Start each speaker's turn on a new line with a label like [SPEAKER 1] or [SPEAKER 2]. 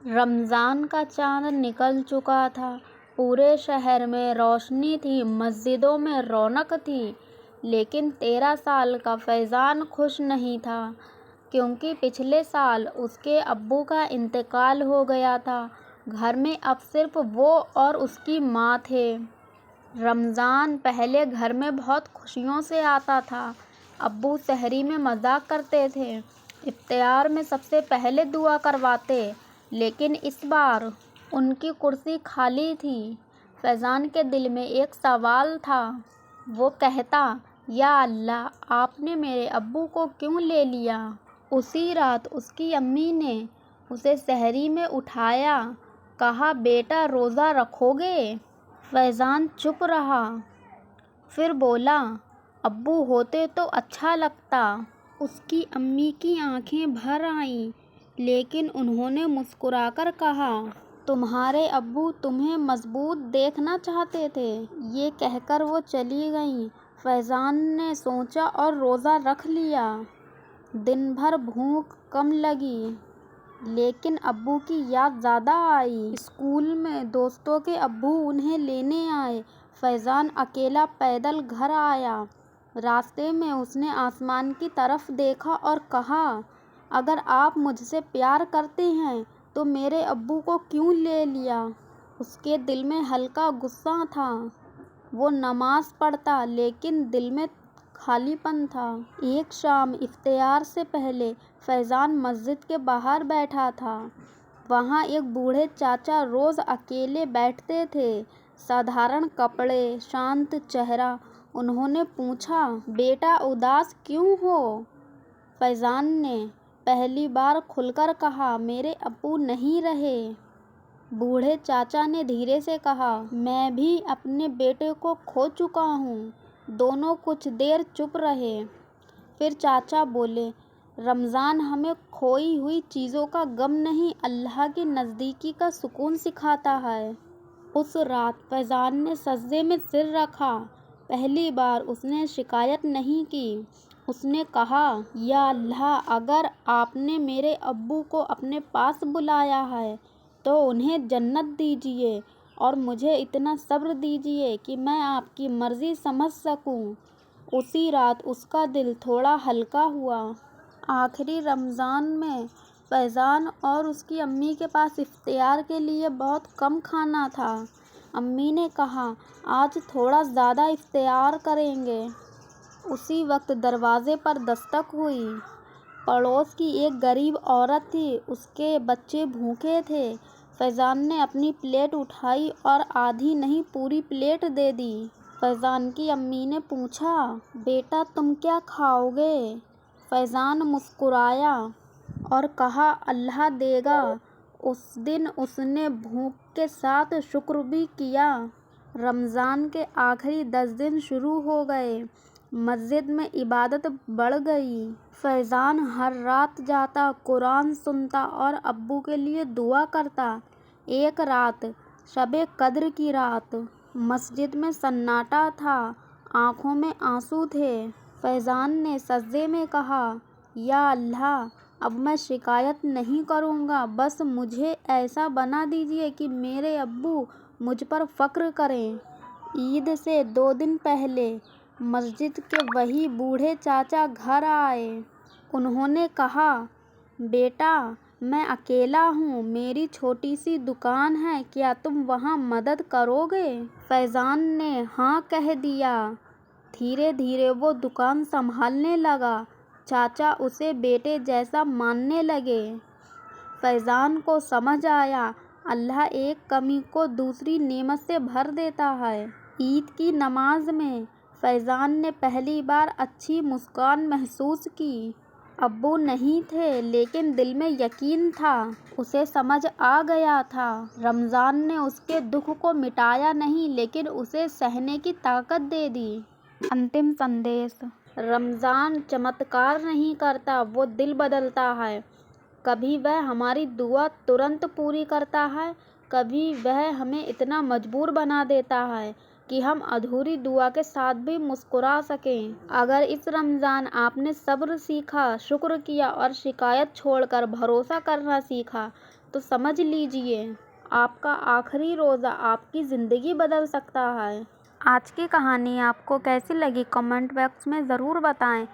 [SPEAKER 1] رمضان کا چاند نکل چکا تھا۔ پورے شہر میں روشنی تھی، مسجدوں میں رونق تھی، لیکن 13 سال کا فیضان خوش نہیں تھا، کیونکہ پچھلے سال اس کے ابو کا انتقال ہو گیا تھا۔ گھر میں اب صرف وہ اور اس کی ماں تھے۔ رمضان پہلے گھر میں بہت خوشیوں سے آتا تھا۔ ابو سحری میں مذاق کرتے تھے، افطار میں سب سے پہلے دعا کرواتے، لیکن اس بار ان کی کرسی خالی تھی۔ فیضان کے دل میں ایک سوال تھا۔ وہ کہتا، یا اللہ، آپ نے میرے ابو کو کیوں لے لیا؟ اسی رات اس کی امی نے اسے سحری میں اٹھایا، کہا، بیٹا روزہ رکھو گے؟ فیضان چپ رہا، پھر بولا، ابو ہوتے تو اچھا لگتا۔ اس کی امی کی آنکھیں بھر آئیں، لیکن انہوں نے مسکرا کر کہا، تمہارے ابو تمہیں مضبوط دیکھنا چاہتے تھے۔ یہ کہہ کر وہ چلی گئیں۔ فیضان نے سوچا اور روزہ رکھ لیا۔ دن بھر بھوک کم لگی، لیکن ابو کی یاد زیادہ آئی۔ اسکول میں دوستوں کے ابو انہیں لینے آئے۔ فیضان اکیلا پیدل گھر آیا۔ راستے میں اس نے آسمان کی طرف دیکھا اور کہا، اگر آپ مجھ سے پیار کرتے ہیں تو میرے ابو کو کیوں لے لیا؟ اس کے دل میں ہلکا غصہ تھا۔ وہ نماز پڑھتا، لیکن دل میں خالی پن تھا۔ ایک شام افطار سے پہلے فیضان مسجد کے باہر بیٹھا تھا۔ وہاں ایک بوڑھے چاچا روز اکیلے بیٹھتے تھے، سادھارن کپڑے، شانت چہرہ۔ انہوں نے پوچھا، بیٹا اداس کیوں ہو؟ فیضان نے پہلی بار کھل کر کہا، میرے ابو نہیں رہے۔ بوڑھے چاچا نے دھیرے سے کہا، میں بھی اپنے بیٹے کو کھو چکا ہوں۔ دونوں کچھ دیر چپ رہے، پھر چاچا بولے، رمضان ہمیں کھوئی ہوئی چیزوں کا غم نہیں، اللہ کی نزدیکی کا سکون سکھاتا ہے۔ اس رات فیضان نے سجدے میں سر رکھا۔ پہلی بار اس نے شکایت نہیں کی۔ اس نے کہا، یا اللہ، اگر آپ نے میرے ابو کو اپنے پاس بلایا ہے تو انہیں جنت دیجیے، اور مجھے اتنا صبر دیجیے کہ میں آپ کی مرضی سمجھ سکوں۔ اسی رات اس کا دل تھوڑا ہلکا ہوا۔ آخری رمضان میں فیضان اور اس کی امی کے پاس افطار کے لیے بہت کم کھانا تھا۔ امی نے کہا، آج تھوڑا زیادہ افطار کریں گے۔ اسی وقت دروازے پر دستک ہوئی۔ پڑوس کی ایک غریب عورت تھی، اس کے بچے بھوکے تھے۔ فیضان نے اپنی پلیٹ اٹھائی اور آدھی نہیں پوری پلیٹ دے دی۔ فیضان کی امی نے پوچھا، بیٹا تم کیا کھاؤ گے؟ فیضان مسکرایا اور کہا، اللہ دے گا۔ اس دن اس نے بھوک کے ساتھ شکر بھی کیا۔ رمضان کے آخری 10 دن شروع ہو گئے۔ مسجد میں عبادت بڑھ گئی۔ فیضان ہر رات جاتا، قرآن سنتا اور ابو کے لیے دعا کرتا۔ ایک رات، شب قدر کی رات، مسجد میں سناٹا تھا، آنکھوں میں آنسو تھے۔ فیضان نے سجدے میں کہا، یا اللہ، اب میں شکایت نہیں کروں گا، بس مجھے ایسا بنا دیجیے کہ میرے ابو مجھ پر فخر کریں۔ عید سے 2 دن پہلے مسجد کے وہی بوڑھے چاچا گھر آئے۔ انہوں نے کہا، بیٹا میں اکیلا ہوں، میری چھوٹی سی دکان ہے، کیا تم وہاں مدد کرو گے؟ فیضان نے ہاں کہہ دیا۔ دھیرے دھیرے وہ دکان سنبھالنے لگا۔ چاچا اسے بیٹے جیسا ماننے لگے۔ فیضان کو سمجھ آیا، اللہ ایک کمی کو دوسری نعمت سے بھر دیتا ہے۔ عید کی نماز میں فیضان نے پہلی بار اچھی مسکان محسوس کی۔ ابو نہیں تھے، لیکن دل میں یقین تھا۔ اسے سمجھ آ گیا تھا، رمضان نے اس کے دکھ کو مٹایا نہیں، لیکن اسے سہنے کی طاقت دے دی۔ انتم سندیش: رمضان چمتکار نہیں کرتا، وہ دل بدلتا ہے۔ کبھی وہ ہماری دعا ترنت پوری کرتا ہے، کبھی وہ ہمیں اتنا مجبور بنا دیتا ہے کہ ہم ادھوری دعا کے ساتھ بھی مسکرا سکیں۔ اگر اس رمضان آپ نے صبر سیکھا، شکر کیا اور شکایت چھوڑ کر بھروسہ کرنا سیکھا، تو سمجھ لیجیے آپ کا آخری روزہ آپ کی زندگی بدل سکتا ہے۔ آج کی کہانی آپ کو کیسی لگی کمنٹ باکس میں ضرور بتائیں۔